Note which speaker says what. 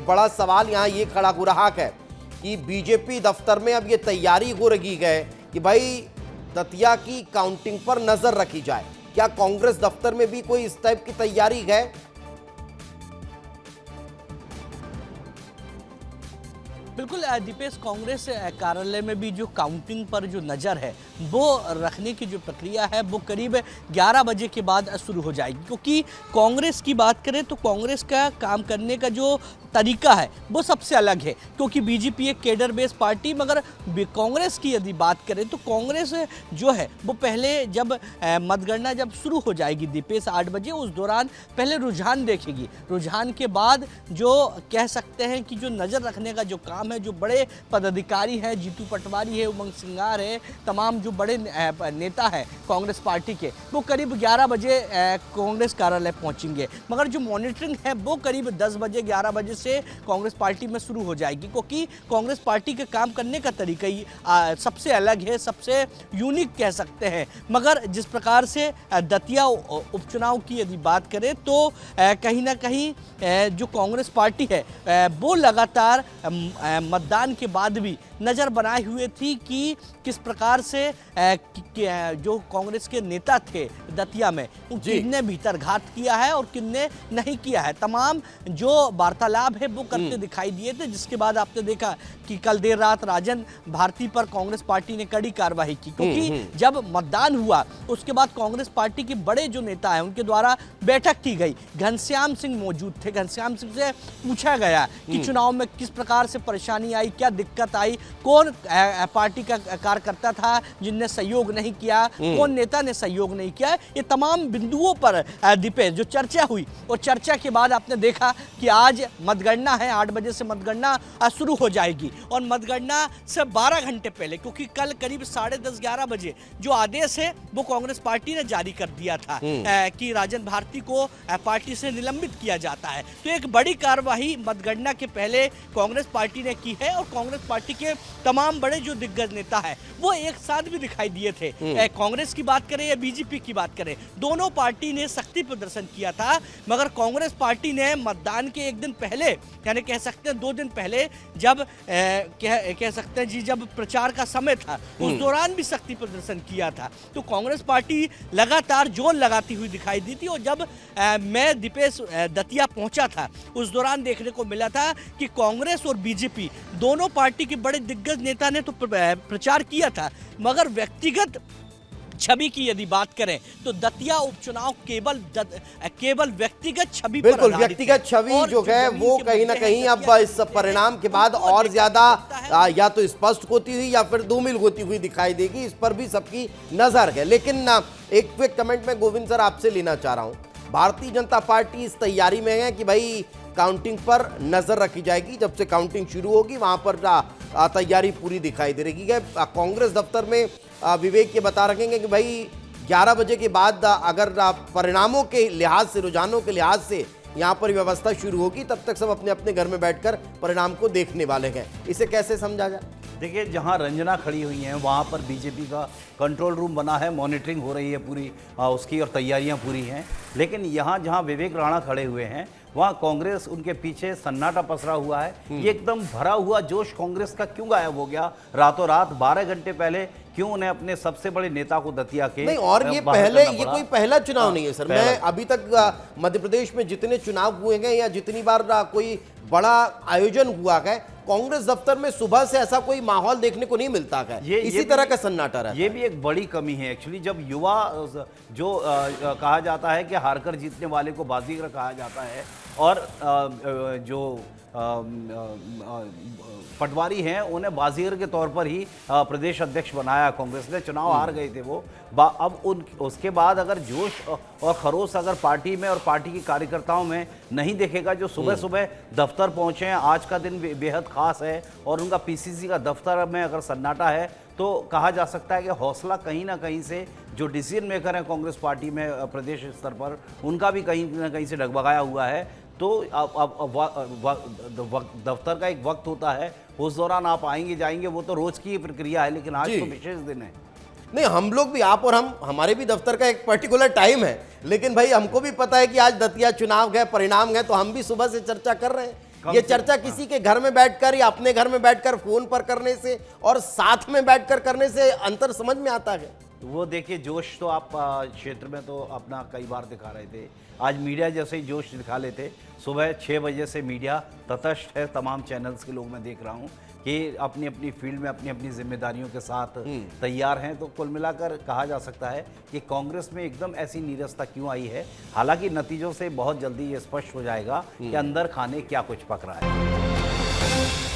Speaker 1: बड़ा सवाल यहाँ ये खड़ा हो रहा है कि बीजेपी दफ्तर में अब ये तैयारी हो रही है कि भाई दतिया की काउंटिंग पर नजर रखी जाए। क्या कांग्रेस दफ्तर में भी कोई इस टाइप की तैयारी है?
Speaker 2: बिल्कुल दीपेश, कांग्रेस कार्यालय में भी जो काउंटिंग पर जो नज़र है वो रखने की जो प्रक्रिया है वो करीब 11 बजे के बाद शुरू हो जाएगी, क्योंकि कांग्रेस की बात करें तो कांग्रेस का काम करने का जो तरीका है वो सबसे अलग है, क्योंकि बीजेपी एक केडर बेस्ड पार्टी, मगर कांग्रेस की यदि बात करें तो कांग्रेस जो है वो पहले जब मतगणना जब शुरू हो जाएगी दीपेश 8 बजे, उस दौरान पहले रुझान देखेगी। रुझान के बाद जो कह सकते हैं कि जो नज़र रखने का जो काम है, जो बड़े पदाधिकारी हैं, जीतू पटवारी है, उमंग सिंगार है, तमाम जो बड़े नेता हैं कांग्रेस पार्टी के, वो करीब 11 बजे कांग्रेस कार्यालय पहुंचेंगे। मगर जो मॉनिटरिंग है वो करीब 10 बजे 11 बजे से कांग्रेस पार्टी में शुरू हो जाएगी, क्योंकि कांग्रेस पार्टी के काम करने का तरीका ही सबसे अलग है, सबसे यूनिक कह सकते हैं। मगर जिस प्रकार से दतिया उपचुनाव की यदि बात करें तो कहीं ना कहीं जो कांग्रेस पार्टी है वो लगातार मतदान के बाद भी नज़र बनाए हुए थी कि किस प्रकार से जो कांग्रेस के नेता थे दतिया में, किसने भीतर घात किया है और किसने नहीं किया है। तमाम जो वार्तालाप है वो करते दिखाई दिए थे, जिसके बाद आपने देखा कि कल देर रात राजन भारती पर कांग्रेस पार्टी ने कड़ी कार्रवाई की, क्योंकि जब मतदान हुआ उसके बाद कांग्रेस पार्टी के बड़े जो नेता हैं उनके द्वारा बैठक की गई। घनश्याम सिंह मौजूद थे। घनश्याम सिंह से पूछा गया कि चुनाव में किस प्रकार से परेशानी आई, क्या दिक्कत आई, कौन पार्टी का कार्यकर्ता था जिनने सहयोग नहीं किया, कौन नेता ने सहयोग नहीं किया। ये तमाम बिंदुओं पर दीपेश जो चर्चा हुई, और चर्चा के बाद आपने देखा कि आज मतगणना है, 8 बजे से मतगणना शुरू हो जाएगी, और मतगणना से 12 घंटे पहले, क्योंकि कल करीब 10:30-11 बजे जो आदेश है वो कांग्रेस पार्टी ने जारी कर दिया था कि राजन भारती को पार्टी से निलंबित किया जाता है। तो एक बड़ी कार्रवाई मतगणना के पहले कांग्रेस पार्टी ने की है, और कांग्रेस पार्टी के तमाम बड़े जो दिग्गज नेता है वो एक साथ भी दिखाई दिए थे। कांग्रेस की बात करें या बीजेपी की बात करें, दोनों पार्टी ने शक्ति प्रदर्शन किया था। मगर कांग्रेस पार्टी ने मतदान के एक दिन पहले, यानी कह सकते हैं 2 दिन पहले, जब कह सकते हैं जी जब प्रचार का समय था उस दौरान भी शक्ति प्रदर्शन किया था। तो कांग्रेस पार्टी लगातार जोर लगाती हुई दिखाई दी थी। और जब मैं दीपेश दतिया पहुंचा था उस दौरान देखने को मिला था कि कांग्रेस और बीजेपी दोनों पार्टी के बड़े दिग्गज नेता ने तो प्रचार किया था, मगर व्यक्तिगत छवि की यदि बात करें तो दतिया उपचुनाव केवल व्यक्तिगत छवि,
Speaker 1: बिल्कुल व्यक्तिगत छवि जो है वो कहीं ना कहीं अब इस परिणाम के बाद और ज्यादा या तो स्पष्ट होती हुई या फिर धूमिल होती हुई दिखाई देगी। इस पर भी सबकी नजर है। लेकिन एक क्विक कमेंट में गोविंद सर आपसे लेना चाह रहा हूं। भारतीय जनता पार्टी इस तैयारी में है कि भाई काउंटिंग पर नजर रखी जाएगी, जब से काउंटिंग शुरू होगी वहां पर तैयारी पूरी दिखाई दे रही है। कांग्रेस दफ्तर में विवेक ये बता रखेंगे कि भाई 11 बजे के बाद अगर परिणामों के लिहाज से, रुझानों के लिहाज से यहाँ पर व्यवस्था शुरू होगी, तब तक सब अपने अपने घर में बैठकर परिणाम को देखने वाले हैं। इसे कैसे समझा जाए?
Speaker 3: देखिए, जहाँ रंजना खड़ी हुई हैं वहाँ पर बीजेपी का कंट्रोल रूम बना है, मॉनिटरिंग हो रही है पूरी उसकी, और तैयारियाँ पूरी हैं। लेकिन यहाँ जहाँ विवेक राणा खड़े हुए हैं वहाँ कांग्रेस उनके पीछे सन्नाटा पसरा हुआ है। ये एकदम भरा हुआ जोश कांग्रेस का क्यों गायब हो गया रातों रात? 12 घंटे पहले क्यों उन्हें अपने सबसे बड़े नेता को दतिया के
Speaker 1: नहीं, और ये कोई पहला चुनाव नहीं है सर। मैं अभी तक मध्य प्रदेश में जितने चुनाव हुए हैं या जितनी बार कोई बड़ा आयोजन हुआ है, कांग्रेस दफ्तर में सुबह से ऐसा कोई माहौल देखने को नहीं मिलता है। इसी तरह का सन्नाटा रहता है।
Speaker 3: ये भी एक बड़ी कमी है एक्चुअली। जब युवा जो कहा जाता है कि हारकर जीतने वाले को बाजीगर कहा जाता है, और जो पटवारी हैं उन्हें बाजीगर के तौर पर ही प्रदेश अध्यक्ष बनाया कांग्रेस ने। चुनाव हार गए थे वो। अब उसके बाद अगर जोश और खरोश अगर पार्टी में और पार्टी के कार्यकर्ताओं में नहीं देखेगा, जो सुबह सुबह दफ्तर पहुंचे हैं, आज का दिन बेहद खास है, और उनका पीसीसी का दफ्तर में अगर सन्नाटा है, तो कहा जा सकता है कि हौसला कहीं ना कहीं से जो डिसीजन मेकर हैं कांग्रेस पार्टी में प्रदेश स्तर पर, उनका भी कहीं ना कहीं से डगमगाया हुआ है। तो दफ्तर का एक वक्त होता है, उस दौरान आप आएंगे जाएंगे, वो तो रोज की प्रक्रिया है, लेकिन आज तो विशेष दिन है।
Speaker 1: नहीं, हम लोग भी, आप और हमारे भी दफ्तर का एक पर्टिकुलर टाइम है, लेकिन भाई हमको भी पता है कि आज दतिया चुनाव गए, परिणाम गए, तो हम भी सुबह से चर्चा कर रहे हैं ये चर्चा किसी के घर में बैठकर या अपने घर में बैठकर फोन पर करने से और साथ में बैठकर करने से अंतर समझ में आता है।
Speaker 3: वो देखिए जोश तो आप क्षेत्र में तो अपना कई बार दिखा रहे थे, आज मीडिया जैसे ही जोश दिखा लेते। सुबह 6 बजे से मीडिया तटस्थ है, तमाम चैनल्स के लोग मैं देख रहा हूँ कि अपनी अपनी फील्ड में अपनी अपनी जिम्मेदारियों के साथ तैयार हैं। तो कुल मिलाकर कहा जा सकता है कि कांग्रेस में एकदम ऐसी नीरसता क्यों आई है। हालांकि नतीजों से बहुत जल्दी ये स्पष्ट हो जाएगा कि अंदर खाने क्या कुछ पक रहा है।